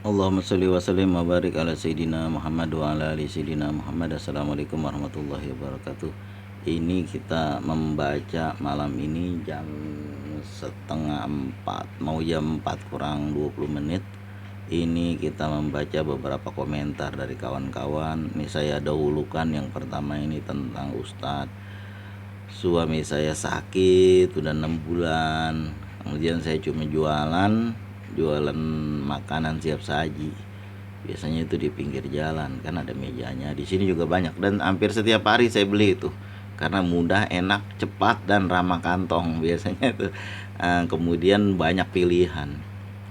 Allahumma sholli wa sallim wa barik ala Sayyidina Muhammad wa ala ali Sayyidina Muhammad. Assalamualaikum warahmatullahi wabarakatuh. Ini kita membaca malam ini jam setengah 4, mau jam 4 kurang 20 menit. Ini kita membaca beberapa komentar dari kawan-kawan. Ini saya dahulukan yang pertama ini tentang Ustadz. Suami saya sakit udah 6 bulan. Kemudian saya cuma jualan makanan siap saji. Biasanya itu di pinggir jalan, kan ada mejanya. Di sini juga banyak dan hampir setiap hari saya beli itu. Karena mudah, enak, cepat dan ramah kantong biasanya itu. Kemudian banyak pilihan.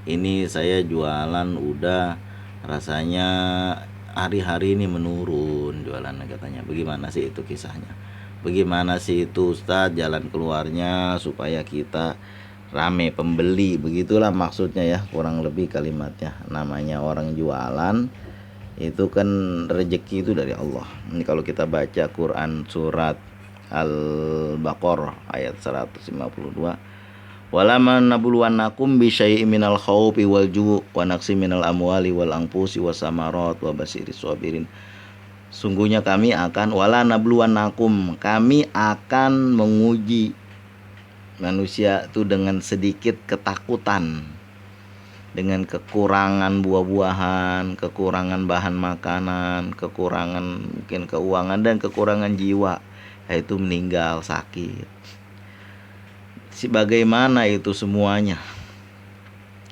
Ini saya jualan udah rasanya hari-hari ini menurun jualannya katanya. Bagaimana sih itu kisahnya? Bagaimana sih itu Ustadz jalan keluarnya supaya kita rame pembeli, begitulah maksudnya ya, kurang lebih kalimatnya. Namanya orang jualan itu kan rezeki itu dari Allah. Ini kalau kita baca Quran surat Al-Baqarah ayat 152, walaman nabluwannakum bisyai'in minal khaufi wal ju' wa naqsi minal amwali wal anfusi was samarat wa basiris sabirin. Sungguhnya kami akan kami akan menguji manusia itu dengan sedikit ketakutan, dengan kekurangan buah-buahan, kekurangan bahan makanan, kekurangan mungkin keuangan dan kekurangan jiwa, yaitu meninggal, sakit. Bagaimana itu semuanya?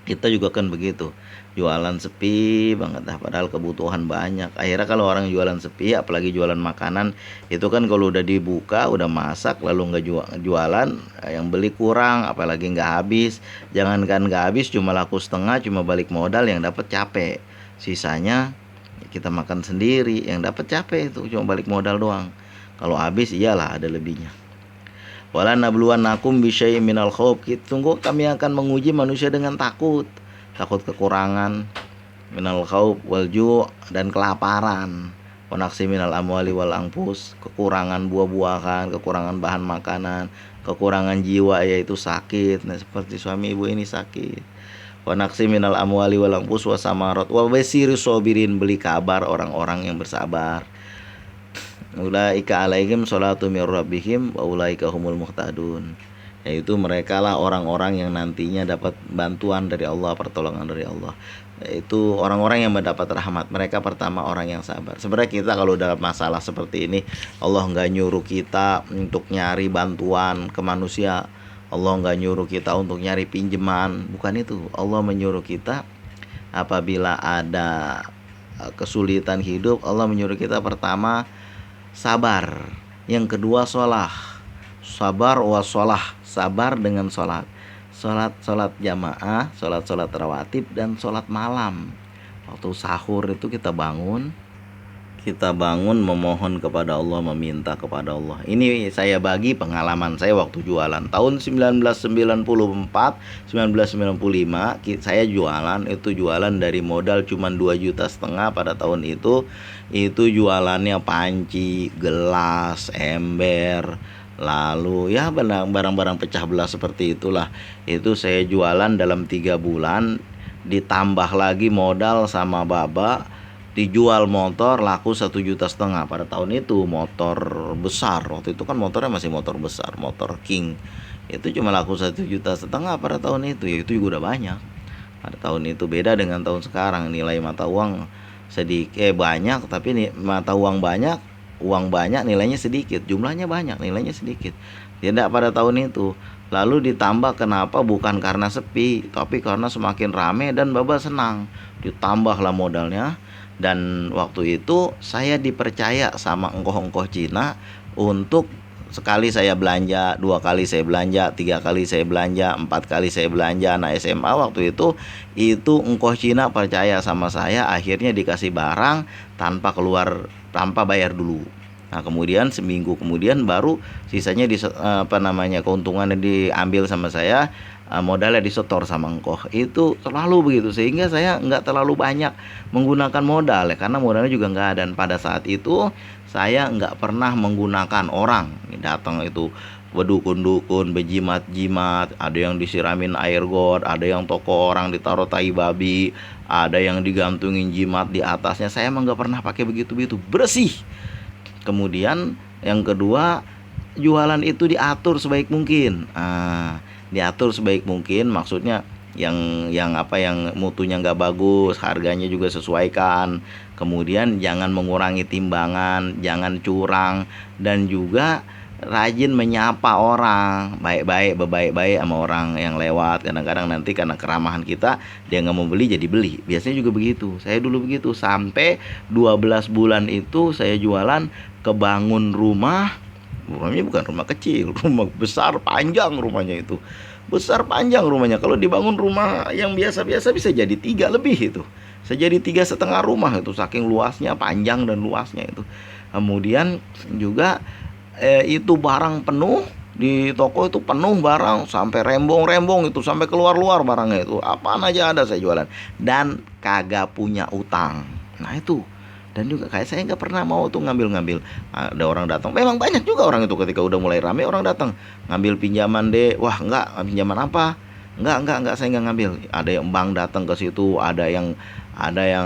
Kita juga kan begitu, jualan sepi banget dah padahal kebutuhan banyak. Akhirnya kalau orang jualan sepi, apalagi jualan makanan, itu kan kalau udah dibuka, udah masak lalu nggak jualan, yang beli kurang, apalagi nggak habis. Jangankan nggak habis, cuma laku setengah, cuma balik modal, yang dapat capek. Sisanya kita makan sendiri, yang dapat capek itu cuma balik modal doang. Kalau habis iyalah ada lebihnya. Wala nabluwannakum bisyai'in minal khauf. Tunggu, kami akan menguji manusia dengan takut kekurangan, minal khauf wal ju' dan kelaparan, wanaksi minal amwali wal anfus, kekurangan buah-buahan, kekurangan bahan makanan, kekurangan jiwa yaitu sakit. Nah, seperti suami ibu ini sakit. Wanaksi minal amwali wal anfus wasamarat wa basiris sabirin, beli kabar orang-orang yang bersabar. Ulaika alaihim sholatu mir rabbihim wa ulaika humul muhtadun. Yaitu mereka lah orang-orang yang nantinya dapat bantuan dari Allah, pertolongan dari Allah. Yaitu orang-orang yang mendapat rahmat. Mereka pertama orang yang sabar. Sebenarnya kita kalau dalam masalah seperti ini, Allah nggak nyuruh kita untuk nyari bantuan ke manusia. Allah nggak nyuruh kita untuk nyari pinjaman. Bukan itu. Allah menyuruh kita apabila ada kesulitan hidup, Allah menyuruh kita pertama sabar, yang kedua sholat, sabar wa sholah, sabar dengan sholat, sholat jamaah, sholat rawatib dan sholat malam. Waktu sahur itu kita bangun memohon kepada Allah, meminta kepada Allah. Ini saya bagi pengalaman saya waktu jualan tahun 1994 1995. Saya jualan dari modal cuma 2,5 juta pada tahun itu. Itu jualannya panci, gelas, ember, lalu ya barang-barang pecah belah seperti itulah. Itu saya jualan dalam 3 bulan, ditambah lagi modal sama baba, dijual motor laku 1,5 juta pada tahun itu. Motor besar waktu itu kan, motornya masih motor besar, motor King, itu cuma laku 1,5 juta pada tahun itu. Ya itu juga udah banyak pada tahun itu. Beda dengan tahun sekarang, nilai mata uang sedikit banyak, tapi mata uang banyak, uang banyak, nilainya sedikit, jumlahnya banyak, nilainya sedikit. Tidak pada tahun itu. Lalu ditambah, kenapa? Bukan karena sepi, tapi karena semakin rame dan baba senang, ditambahlah modalnya. Dan waktu itu saya dipercaya sama engkoh-engkoh Cina untuk sekali saya belanja, 2 kali saya belanja, 3 kali saya belanja, 4 kali saya belanja. Anak SMA waktu itu engkoh Cina percaya sama saya, akhirnya dikasih barang tanpa bayar dulu. Nah, kemudian seminggu kemudian baru sisanya keuntungannya diambil sama saya, modalnya disetor sama engkoh. Itu selalu begitu, sehingga saya nggak terlalu banyak menggunakan modal ya, karena modalnya juga nggak ada. Dan pada saat itu saya nggak pernah menggunakan orang datang itu bedukun-dukun, bejimat-jimat, ada yang disiramin air got, ada yang toko orang ditaruh tai babi, ada yang digantungin jimat di atasnya. Saya emang nggak pernah pakai begitu-begitu, bersih. Kemudian yang kedua, jualan itu diatur sebaik mungkin. Diatur sebaik mungkin maksudnya yang apa, yang mutunya nggak bagus, harganya juga sesuaikan. Kemudian jangan mengurangi timbangan, jangan curang, dan juga rajin menyapa orang baik-baik, bebaik-baik sama orang yang lewat. Kadang-kadang nanti karena keramahan kita, dia nggak mau beli jadi beli. Biasanya juga begitu, saya dulu begitu sampai 12 bulan itu saya jualan. Kebangun rumahnya bukan rumah kecil, rumah besar panjang, rumahnya itu besar panjang rumahnya. Kalau dibangun rumah yang biasa-biasa bisa jadi 3 lebih itu, bisa jadi 3,5 rumah itu, saking luasnya, panjang dan luasnya itu. Kemudian juga itu barang penuh di toko, itu penuh barang sampai rembong-rembong itu, sampai keluar-luar barangnya itu, apaan aja ada saya jualan, dan kagak punya utang. Nah itu. Dan juga kayak saya nggak pernah mau tuh ngambil-ngambil. Ada orang datang, memang banyak juga orang itu ketika udah mulai rame orang datang ngambil pinjaman deh. Wah, enggak, pinjaman apa? Enggak, saya nggak ngambil. Ada yang bank datang ke situ, ada yang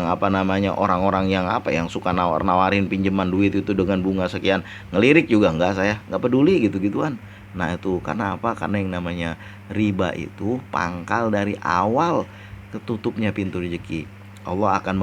apa namanya, orang-orang yang apa, yang suka nawarin pinjaman duit itu dengan bunga sekian, ngelirik juga enggak, saya nggak peduli gitu-gituan. Nah itu karena apa? Karena yang namanya riba itu pangkal dari awal ketutupnya pintu rezeki. Allah akan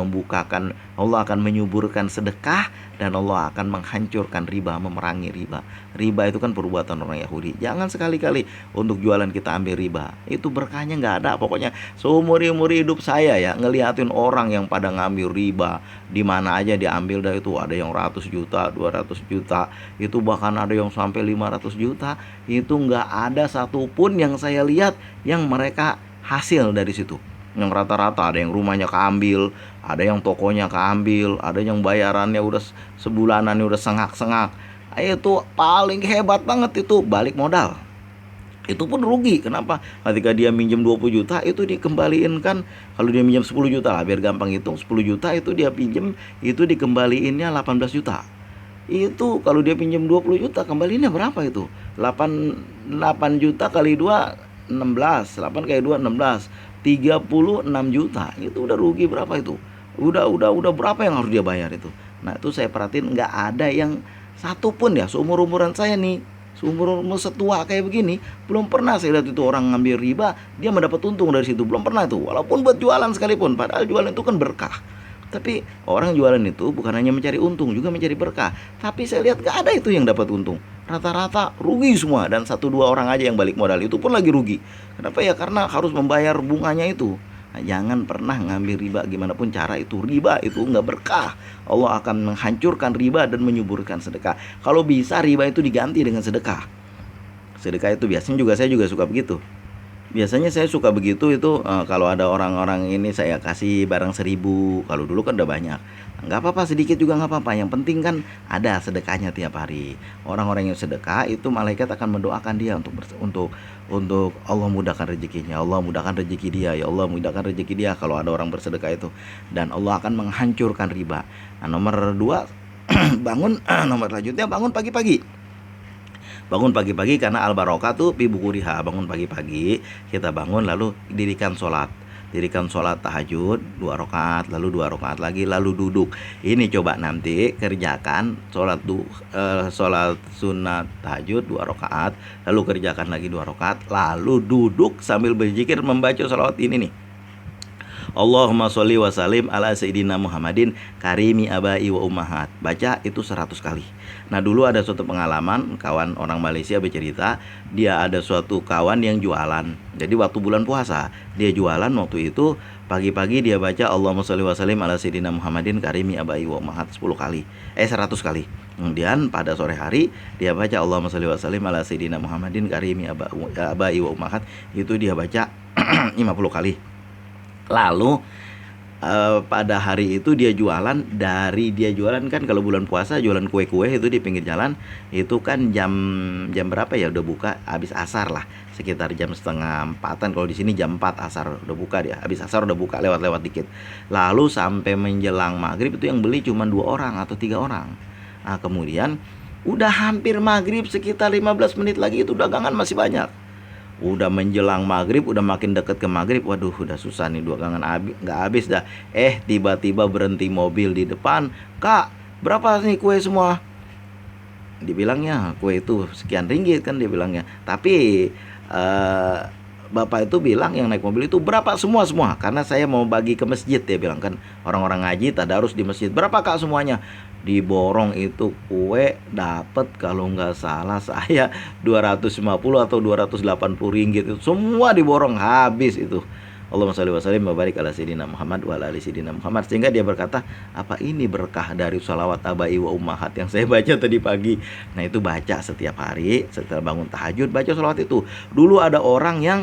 menyuburkan sedekah, dan Allah akan menghancurkan riba, memerangi riba. Riba itu kan perbuatan orang Yahudi. Jangan sekali-kali untuk jualan kita ambil riba. Itu berkahnya nggak ada. Pokoknya seumur hidup saya ya ngeliatin orang yang pada ngambil riba, di mana aja diambil dah itu. Ada yang 100 juta, 200 juta, itu bahkan ada yang sampai 500 juta. Itu nggak ada satupun yang saya lihat yang mereka hasil dari situ. Yang rata-rata ada yang rumahnya keambil, ada yang tokonya keambil, ada yang bayarannya udah sebulanannya udah sengak-sengak. Itu paling hebat banget itu balik modal. Itu pun rugi. Kenapa? Ketika dia minjem 20 juta itu dikembaliin kan, kalau dia minjem 10 juta lah biar gampang hitung, 10 juta itu dia pinjem, itu dikembaliinnya 18 juta. Itu kalau dia pinjam 20 juta kembaliinnya berapa itu? 8 juta kali 2 16, 8 kali 2 16, 36 juta. Itu udah rugi berapa itu? Udah berapa yang harus dia bayar itu? Nah, itu saya perhatiin nggak ada yang satu pun ya seumur-umuran saya nih, seumur setua kayak begini, belum pernah saya lihat itu orang ngambil riba dia mendapat untung dari situ. Belum pernah itu. Walaupun buat jualan sekalipun, padahal jualan itu kan berkah. Tapi orang jualan itu bukan hanya mencari untung, juga mencari berkah. Tapi saya lihat gak ada itu yang dapat untung. Rata-rata rugi semua, dan 1-2 orang aja yang balik modal, itu pun lagi rugi. Kenapa ya? Karena harus membayar bunganya itu. Nah, jangan pernah ngambil riba gimana pun cara, itu riba itu nggak berkah. Allah akan menghancurkan riba dan menyuburkan sedekah. Kalau bisa riba itu diganti dengan sedekah. Sedekah itu biasanya juga saya juga suka begitu. Biasanya saya suka begitu itu, kalau ada orang-orang ini saya kasih barang 1.000. Kalau dulu kan udah banyak, nggak apa-apa, sedikit juga nggak apa-apa, yang penting kan ada sedekahnya tiap hari. Orang-orang yang sedekah itu malaikat akan mendoakan dia untuk Allah mudahkan rezekinya, Allah mudahkan rezeki dia, ya Allah mudahkan rezeki dia kalau ada orang bersedekah itu, dan Allah akan menghancurkan riba. Nah, nomor 2 bangun nomor selanjutnya bangun pagi-pagi. Bangun pagi-pagi karena al barokah tuh fi bukuriha. Bangun pagi-pagi, kita bangun lalu dirikan sholat. Dirikan sholat tahajud 2 rakaat, lalu 2 rakaat lagi, lalu duduk. Ini coba nanti kerjakan sholat sunat tahajud 2 rakaat, lalu kerjakan lagi 2 rakaat, lalu duduk sambil berzikir membaca sholawat ini nih. Allahumma sholli wa salim ala sayyidina Muhammadin karimi abai wa ummahat. Baca itu 100 kali. Nah, dulu ada suatu pengalaman, kawan orang Malaysia bercerita, dia ada suatu kawan yang jualan. Jadi waktu bulan puasa, dia jualan waktu itu, pagi-pagi dia baca Allahumma sholli wa salim ala sayyidina Muhammadin karimi abai wa ummahat 10 kali. 100 kali. Kemudian pada sore hari dia baca Allahumma sholli wa salim ala sayyidina Muhammadin karimi abai wa ummahat. Itu dia baca 50 kali. Lalu pada hari itu dia jualan, kan kalau bulan puasa jualan kue-kue itu di pinggir jalan. Itu kan jam berapa ya, udah buka habis asar lah, sekitar jam 3:30-an. Kalau di sini jam 4 asar udah buka dia, habis asar udah buka, lewat dikit. Lalu sampai menjelang maghrib itu yang beli cuma 2 orang atau 3 orang. Nah, kemudian Udah hampir maghrib, sekitar 15 menit lagi itu dagangan masih banyak. Udah menjelang maghrib, udah makin deket ke maghrib, waduh udah susah nih, dagangan nggak habis dah. Tiba-tiba berhenti mobil di depan. Kak, berapa nih kue semua? Dibilangnya kue itu sekian ringgit kan, dia bilangnya. Tapi eh, bapak itu bilang yang naik mobil itu berapa semua semua, karena saya mau bagi ke masjid, dia bilang kan orang-orang ngaji tadarus di masjid. Berapa kak semuanya? Diborong itu kue dapat kalau nggak salah saya 250 atau 280 ringgit, itu semua diborong habis itu. Allahumma sholli wa sallim wa barik ala sayyidina Muhammad wa ala ali sayyidina Muhammad. Sehingga dia berkata, apa ini berkah dari sholawat abai wa ummahat yang saya baca tadi pagi. Nah itu baca setiap hari setelah bangun tahajud, baca sholawat itu. Dulu ada orang yang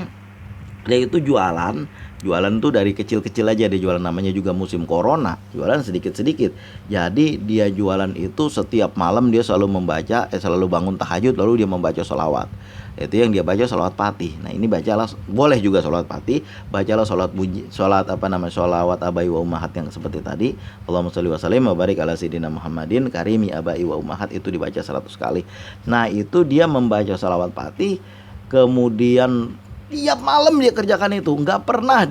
dia itu jualan tuh dari kecil-kecil aja, dia jualan, namanya juga musim corona, jualan sedikit-sedikit. Jadi dia jualan itu setiap malam dia selalu membaca, selalu bangun tahajud lalu dia membaca sholawat. Itu yang dia baca sholawat patih. Nah ini bacalah, boleh juga sholawat patih, bacalah sholat sholawat abai wa ummahat yang seperti tadi. Allahumma sholli wa sallim wa barik ala sayyidina Muhammadin karimi abai wa ummahat, itu dibaca 100 kali. Nah itu dia membaca sholawat patih, kemudian tiap malam dia kerjakan itu, nggak pernah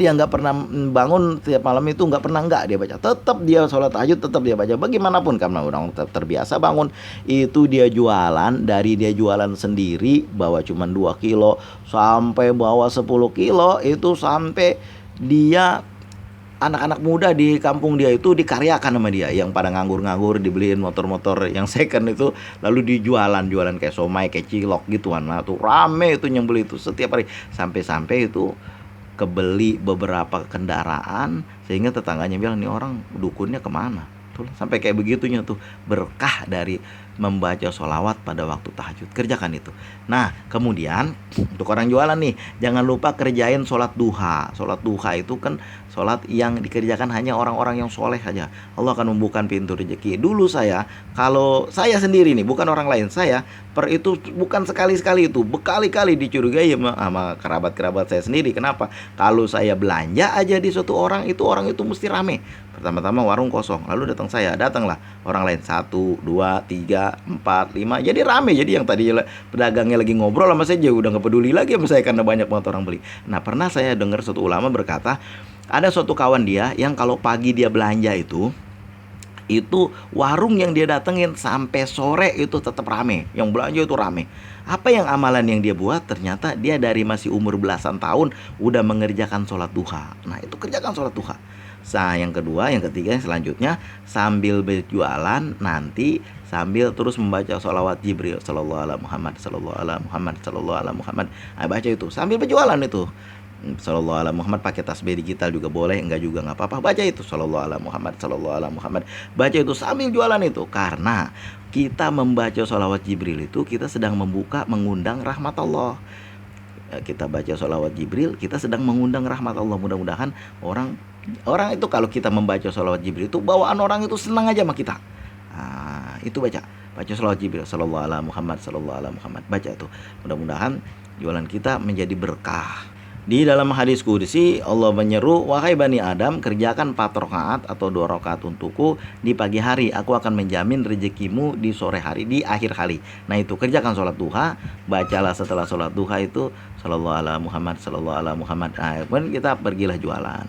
bangun tiap malam itu, nggak dia baca, tetap dia sholat tahajud, tetap dia baca bagaimanapun, karena orang terbiasa bangun. Itu dia jualan, dari dia jualan sendiri bawa cuma 2 kilo sampai bawa 10 kilo, itu sampai dia anak-anak muda di kampung dia itu dikaryakan sama dia, yang pada nganggur-nganggur dibeliin motor-motor yang second itu, lalu jualan kayak somai, kayak cilok gituan. Nah tuh rame itu yang beli itu setiap hari, sampai-sampai itu kebeli beberapa kendaraan, sehingga tetangganya bilang, nih orang dukunnya kemana tuh, sampai kayak begitunya tuh, berkah dari membaca sholawat pada waktu tahajud. Kerjakan itu. Nah kemudian untuk orang jualan nih, jangan lupa kerjain sholat duha. Sholat duha itu kan sholat yang dikerjakan hanya orang-orang yang soleh saja. Allah akan membuka pintu rezeki. Dulu saya, kalau saya sendiri nih, bukan orang lain, saya itu bukan sekali-sekali, itu berkali-kali dicurigai sama kerabat-kerabat saya sendiri. Kenapa? Kalau saya belanja aja di suatu orang itu mesti rame. Pertama-tama warung kosong, lalu datanglah orang lain, 1, 2, 3, 4, 5, jadi rame. Jadi yang tadi pedagangnya lagi ngobrol sama saya, udah nggak peduli lagi sama saya karena banyak banget orang beli. Nah pernah saya dengar suatu ulama berkata, ada suatu kawan dia yang kalau pagi dia belanja itu warung yang dia datengin sampai sore itu tetap rame, yang belanja itu rame. Apa yang amalan yang dia buat? Ternyata dia dari masih umur belasan tahun udah mengerjakan sholat duha. Nah itu kerjakan sholat duha. Nah yang kedua, yang ketiga, yang selanjutnya, sambil berjualan nanti sambil terus membaca sholawat Jibril, sallallahu ala Muhammad, sallallahu ala Muhammad, sallallahu ala Muhammad. Nah, baca itu sambil berjualan itu, sallallahu ala Muhammad, pakai tasbih digital juga boleh, enggak juga nggak apa-apa, baca itu sallallahu ala Muhammad, sallallahu ala Muhammad, baca itu sambil jualan itu. Karena kita membaca sholawat Jibril itu kita sedang mengundang rahmat Allah. Kita baca sholawat Jibril, kita sedang mengundang rahmat Allah. Mudah-mudahan orang itu kalau kita membaca sholawat Jibril itu, bawaan orang itu senang aja sama kita. Nah, itu baca sholawat Jibril, sallallahu ala Muhammad, sallallahu ala Muhammad, baca itu. Mudah-mudahan jualan kita menjadi berkah. Di dalam hadis qudsi Allah menyeru, wahai Bani Adam, kerjakan 4 rakaat atau 2 rakaat untukku di pagi hari, aku akan menjamin rezekimu di sore hari, di akhir hari. Nah itu kerjakan sholat duha, bacalah setelah sholat duha itu sallallahu ala Muhammad, sallallahu ala Muhammad. Nah kemudian kita pergilah jualan.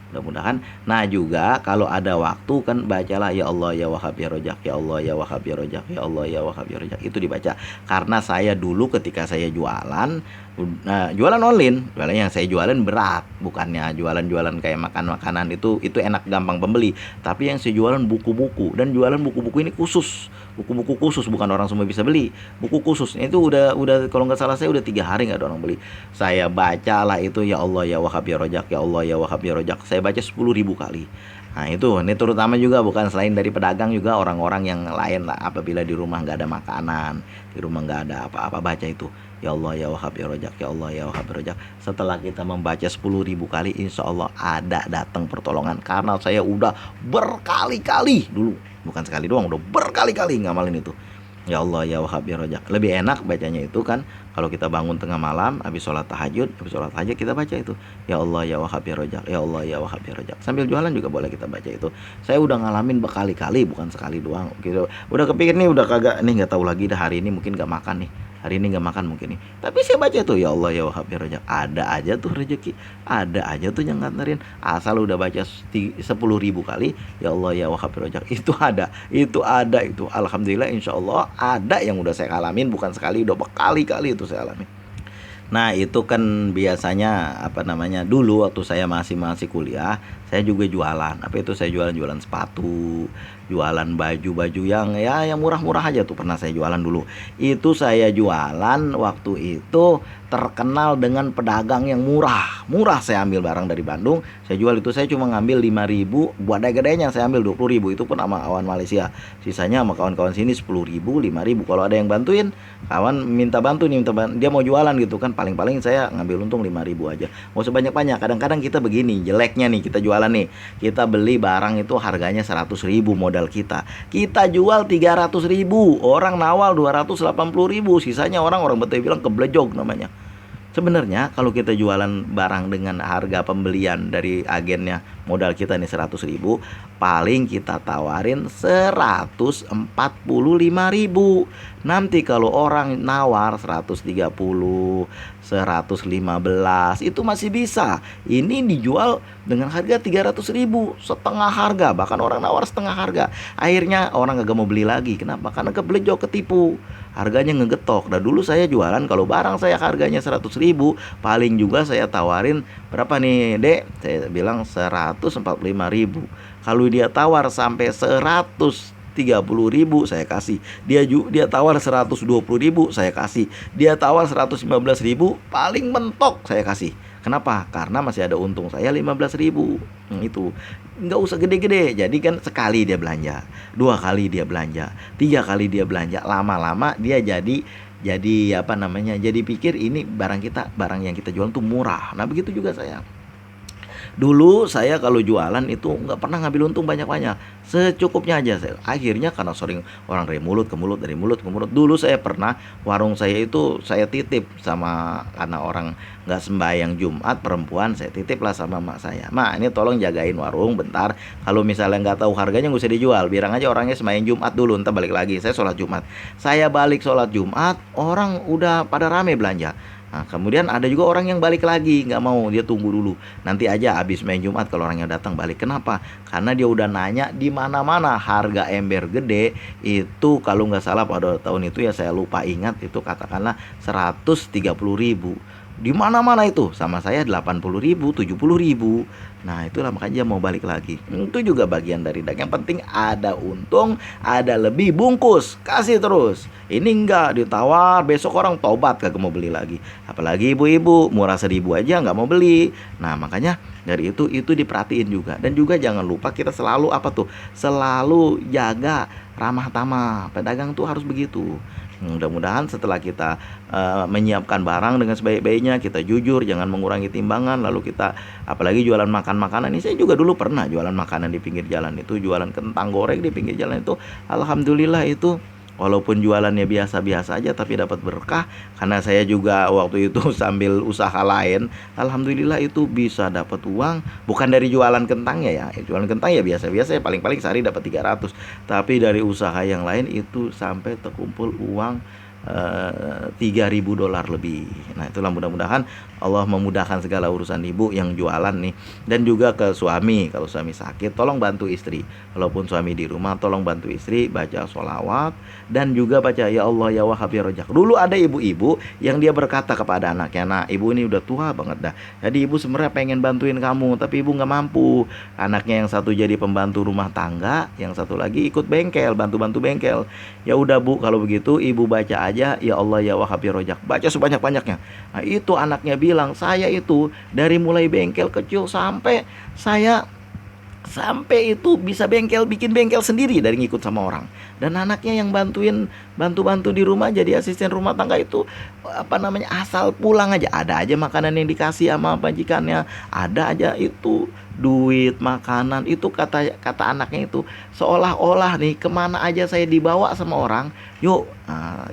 Mudah-mudahan. Nah juga kalau ada waktu kan bacalah ya Allah ya Wahhab ya Rojak, ya Allah ya Wahhab ya Rojak, ya Allah ya Wahhab ya Rojak, itu dibaca. Karena saya dulu ketika saya jualan online, jualan yang saya jualan berat, bukannya jualan kayak makanan itu enak gampang pembeli, tapi yang saya jualan buku-buku, dan jualan buku-buku ini khusus, buku-buku khusus, bukan orang semua bisa beli, buku khusus. Itu udah kalau nggak salah saya udah 3 hari nggak ada orang beli. Saya bacalah itu ya Allah ya Wahhab ya Rojak, ya Allah ya Wahhab ya Rojak, saya baca 10.000 kali. Nah ini terutama juga bukan selain dari pedagang, juga orang-orang yang lain lah, apabila di rumah nggak ada makanan, di rumah nggak ada apa-apa, baca itu ya Allah ya Wahhab ya Rojak, ya Allah ya Wahhab ya Rojak. Setelah kita membaca 10.000 kali, insya Allah ada datang pertolongan. Karena saya udah berkali-kali dulu, bukan sekali doang, udah berkali-kali ngamalin itu ya Allah ya Wahhab ya Rojak. Lebih enak bacanya itu kan Kalau kita bangun tengah malam, habis sholat tahajud kita baca itu. Ya Allah ya Wahhab ya Rojak, ya Allah ya Wahhab ya Rojak. Sambil jualan juga boleh kita baca itu. Saya udah ngalamin berkali-kali, bukan sekali doang gitu. Udah kepikir nih, udah kagak nih, nggak tahu lagi dah, hari ini mungkin nggak makan nih. Hari ini nggak makan mungkin nih. Tapi saya baca tuh, ya Allah ya Wahhab ya Rojak. Ada aja tuh rezeki, ada aja tuh yang nganterin. Asal udah baca 10.000 kali, ya Allah ya Wahhab ya Rojak, itu ada itu. Alhamdulillah, insya Allah ada yang udah saya alamin, bukan sekali, udah berkali-kali itu saya alami. Nah, itu kan biasanya apa namanya, dulu waktu saya masih kuliah, saya juga jualan. Apa itu, saya jualan sepatu, jualan baju-baju yang ya yang murah-murah aja tuh pernah saya jualan dulu. Itu saya jualan waktu itu terkenal dengan pedagang yang murah. Murah, saya ambil barang dari Bandung, saya jual itu, saya cuma ngambil 5.000, buat gede-gedenya saya ambil 20.000, itu pun sama kawan Malaysia. Sisanya sama kawan-kawan sini 10.000, 5.000. Kalau ada yang bantuin, kawan minta bantu nih, dia mau jualan gitu kan, paling-paling saya ngambil untung 5.000 aja. Mau sebanyak-banyak. Kadang-kadang kita begini, jeleknya nih, kita jualan nih, kita beli barang itu harganya 100.000 modal kita jual 300.000, orang nawal 280.000, sisanya orang Betawi bilang keblejog namanya. Sebenarnya kalau kita jualan barang dengan harga pembelian dari agennya, modal kita nih 100.000, paling kita tawarin 145.000. Nanti kalau orang nawar 130, 115, itu masih bisa. Ini dijual dengan harga 300.000, setengah harga, bahkan orang nawar setengah harga. Akhirnya orang gak mau beli lagi. Kenapa? Karena keblejok, ketipu, harganya ngegetok. Nah, dulu saya jualan, kalau barang saya harganya 100.000, paling juga saya tawarin berapa nih dek, saya bilang 145.000. Kalau dia tawar sampai 130.000, saya kasih. Dia tawar 120.000, saya kasih. Dia tawar 115.000, paling mentok saya kasih. Kenapa? Karena masih ada untung saya 15.000. Itu nggak usah gede-gede. Jadi kan sekali dia belanja, 2 kali dia belanja, 3 kali dia belanja, lama-lama dia jadi apa namanya, jadi pikir ini barang yang kita jual tuh murah. Nah, begitu juga saya. Dulu saya kalau jualan itu nggak pernah ngambil untung banyak-banyak, secukupnya aja saya. Akhirnya karena sering orang dari mulut ke mulut, dari mulut ke mulut. Dulu saya pernah, warung saya itu saya titip sama, karena orang nggak sembahyang Jumat, perempuan, saya titip lah sama mak saya. Mak, ini tolong jagain warung bentar. Kalau misalnya nggak tahu harganya nggak usah dijual, bilang aja orangnya sembahyang Jumat dulu, ntar balik lagi. Saya sholat Jumat. Saya balik sholat Jumat, orang udah pada rame belanja. Nah, kemudian ada juga orang yang balik lagi, nggak mau, dia tunggu dulu. Nanti aja habis main Jumat kalau orangnya datang balik. Kenapa? Karena dia udah nanya di mana-mana harga ember gede itu, kalau nggak salah pada tahun itu ya, saya lupa ingat, itu katakanlah 130.000. Di mana-mana itu sama saya 80.000, 70.000. Nah, itulah makanya dia mau balik lagi. Itu juga bagian dari dagang. Yang penting ada untung, ada lebih, bungkus, kasih terus. Ini enggak ditawar, besok orang tobat kagak mau beli lagi. Apalagi ibu-ibu, murah 1.000 aja nggak mau beli. Nah, makanya dari itu diperhatiin juga. Dan juga jangan lupa kita selalu selalu jaga ramah tamah. Pedagang tuh harus begitu. Mudah-mudahan setelah kita menyiapkan barang dengan sebaik-baiknya, kita jujur, jangan mengurangi timbangan, lalu kita apalagi jualan makanan. Ini saya juga dulu pernah jualan makanan di pinggir jalan itu, jualan kentang goreng di pinggir jalan itu. Alhamdulillah itu walaupun jualannya biasa-biasa aja tapi dapat berkah, karena saya juga waktu itu sambil usaha lain. Alhamdulillah itu bisa dapat uang, bukan dari jualan kentangnya ya. Jualan kentang ya biasa-biasa ya, paling-paling sehari dapat 300. Tapi dari usaha yang lain itu sampai terkumpul uang $3.000 lebih. Nah, itulah, mudah-mudahan Allah memudahkan segala urusan ibu yang jualan nih. Dan juga ke suami, kalau suami sakit tolong bantu istri. Walaupun suami di rumah, tolong bantu istri baca sholawat dan juga baca ya Allah ya Wahhab ya Rojak. Dulu ada ibu-ibu yang dia berkata kepada anaknya, nah ibu ini udah tua banget dah, jadi ibu sebenarnya pengen bantuin kamu tapi ibu nggak mampu. Anaknya yang satu jadi pembantu rumah tangga, yang satu lagi ikut bengkel, bantu-bantu bengkel. Ya udah bu, kalau begitu ibu baca aja ya Allah ya Wahhab ya Rojak, baca sebanyak-banyaknya. Nah, itu anaknya bilang, saya itu dari mulai bengkel kecil sampai itu bisa bikin bengkel sendiri dari ngikut sama orang. Dan anaknya yang bantu-bantu di rumah jadi asisten rumah tangga itu asal pulang aja ada aja makanan yang dikasih sama majikannya, ada aja itu duit, makanan. Itu kata kata anaknya itu seolah-olah nih kemana aja saya dibawa sama orang, yuk,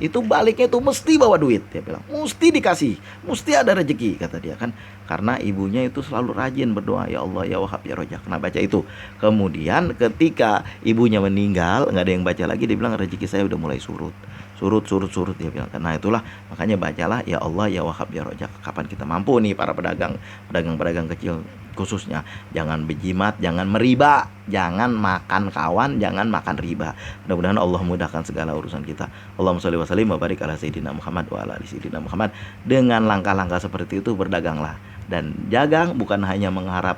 itu baliknya itu mesti bawa duit. Dia bilang mesti dikasih, mesti ada rezeki, kata dia kan. Karena ibunya itu selalu rajin berdoa, ya Allah ya Wahab ya Rojak. Nah, baca itu. Kemudian ketika ibunya meninggal, nggak ada yang baca lagi. Dia bilang rezeki saya udah mulai surut, surut, dia bilang. Nah, itulah makanya bacalah ya Allah ya Wahab ya Rojak. Kapan kita mampu nih, para pedagang kecil khususnya, jangan berjimat, jangan meriba, jangan makan kawan, jangan makan riba. Mudah-mudahan Allah mudahkan segala urusan kita. Allahumma sholli wa sallim wa barik ala sayyidina Muhammad wa ala ali sayyidina Muhammad. Dengan langkah-langkah seperti itu berdaganglah, dan dagang bukan hanya mengharap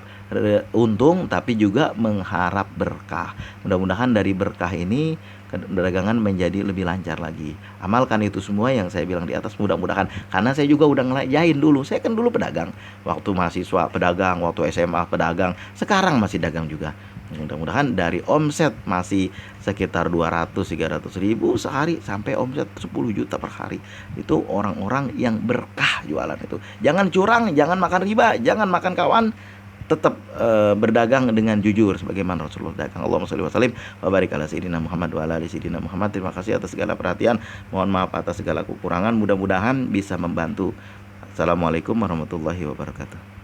untung, tapi juga mengharap berkah. Mudah-mudahan dari berkah ini perdagangan menjadi lebih lancar lagi. Amalkan itu semua yang saya bilang di atas, mudah-mudahan. Karena saya juga udah ngelajain dulu. Saya kan dulu pedagang. Waktu mahasiswa pedagang, waktu SMA pedagang, sekarang masih dagang juga. Mudah-mudahan dari omset masih sekitar 200-300 ribu sehari sampai omset 10 juta per hari. Itu orang-orang yang berkah jualan itu. Jangan curang, jangan makan riba, jangan makan kawan. Tetap berdagang dengan jujur sebagaimana Rasulullah dagang. Allahumma sholli wa sallim wa barik ala sayyidina Muhammad wa ala ali sayyidina Muhammad. Terima kasih atas segala perhatian. Mohon maaf atas segala kekurangan. Mudah-mudahan bisa membantu. Assalamualaikum warahmatullahi wabarakatuh.